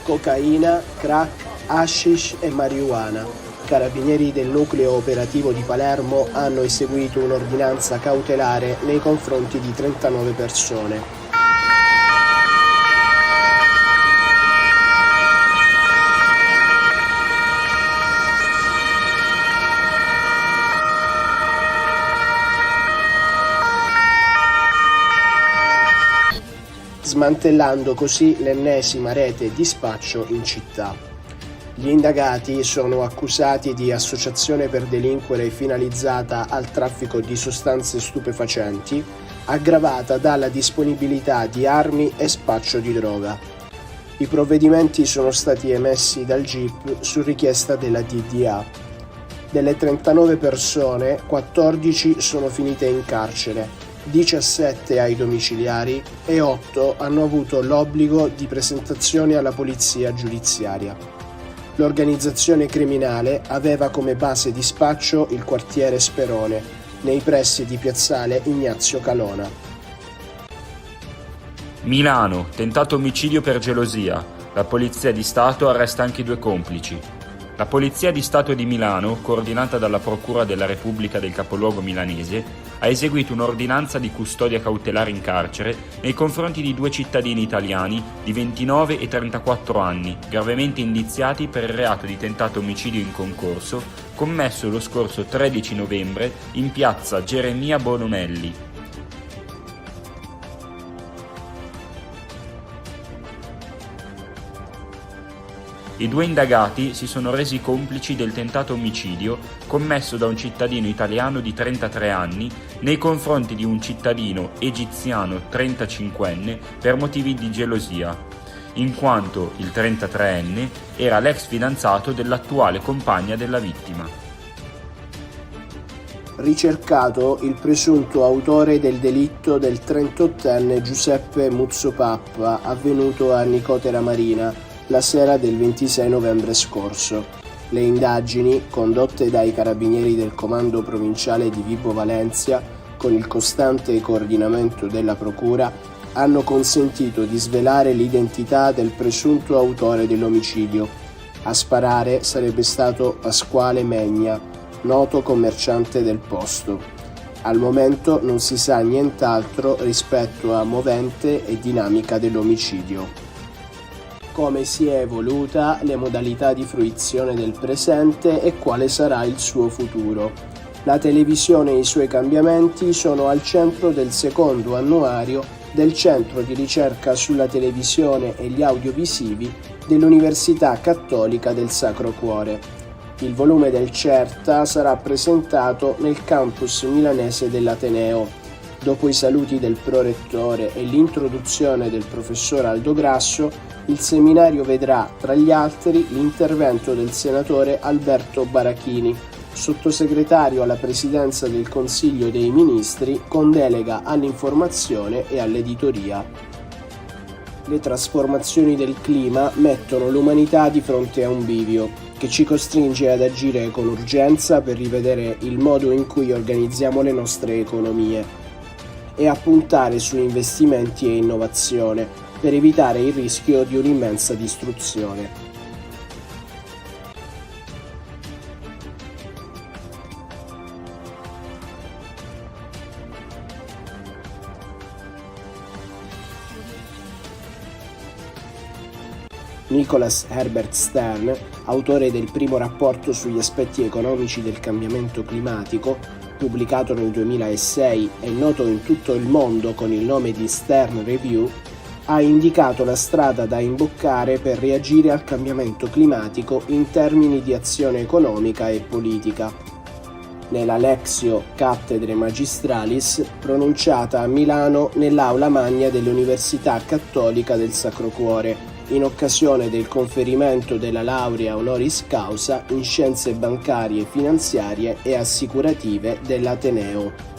cocaina, crack, hashish e marijuana. Carabinieri del nucleo operativo di Palermo hanno eseguito un'ordinanza cautelare nei confronti di 39 persone. Smantellando così l'ennesima rete di spaccio in città. Gli indagati sono accusati di associazione per delinquere finalizzata al traffico di sostanze stupefacenti, aggravata dalla disponibilità di armi e spaccio di droga. I provvedimenti sono stati emessi dal GIP su richiesta della DDA. Delle 39 persone, 14 sono finite in carcere, 17 ai domiciliari e 8 hanno avuto l'obbligo di presentazione alla polizia giudiziaria. L'organizzazione criminale aveva come base di spaccio il quartiere Sperone, nei pressi di piazzale Ignazio Calona. Milano, tentato omicidio per gelosia. La Polizia di Stato arresta anche i 2 complici. La Polizia di Stato di Milano, coordinata dalla Procura della Repubblica del capoluogo milanese, ha eseguito un'ordinanza di custodia cautelare in carcere nei confronti di 2 cittadini italiani di 29 e 34 anni, gravemente indiziati per il reato di tentato omicidio in concorso commesso lo scorso 13 novembre in piazza Geremia Bonomelli. I 2 indagati si sono resi complici del tentato omicidio commesso da un cittadino italiano di 33 anni nei confronti di un cittadino egiziano 35enne per motivi di gelosia, in quanto il 33enne era l'ex fidanzato dell'attuale compagna della vittima. Ricercato il presunto autore del delitto del 38enne Giuseppe Muzzopappa, avvenuto a Nicotera Marina la sera del 26 novembre scorso. Le indagini, condotte dai carabinieri del comando provinciale di Vibo Valentia, con il costante coordinamento della procura, hanno consentito di svelare l'identità del presunto autore dell'omicidio. A sparare sarebbe stato Pasquale Megna, noto commerciante del posto. Al momento non si sa nient'altro rispetto a movente e dinamica dell'omicidio. Come si è evoluta, le modalità di fruizione del presente e quale sarà il suo futuro. La televisione e i suoi cambiamenti sono al centro del secondo annuario del Centro di ricerca sulla televisione e gli audiovisivi dell'Università Cattolica del Sacro Cuore. Il volume del CERTA sarà presentato nel campus milanese dell'Ateneo. Dopo i saluti del prorettore e l'introduzione del professor Aldo Grasso, il seminario vedrà, tra gli altri, l'intervento del senatore Alberto Barachini, sottosegretario alla Presidenza del Consiglio dei Ministri con delega all'informazione e all'editoria. Le trasformazioni del clima mettono l'umanità di fronte a un bivio, che ci costringe ad agire con urgenza per rivedere il modo in cui organizziamo le nostre economie e a puntare su investimenti e innovazione per evitare il rischio di un'immensa distruzione. Nicholas Herbert Stern, autore del primo rapporto sugli aspetti economici del cambiamento climatico, pubblicato nel 2006 e noto in tutto il mondo con il nome di Stern Review, ha indicato la strada da imboccare per reagire al cambiamento climatico in termini di azione economica e politica. Nella Lectio Cattedre Magistralis, pronunciata a Milano nell'Aula Magna dell'Università Cattolica del Sacro Cuore, in occasione del conferimento della laurea honoris causa in scienze bancarie, finanziarie e assicurative dell'Ateneo.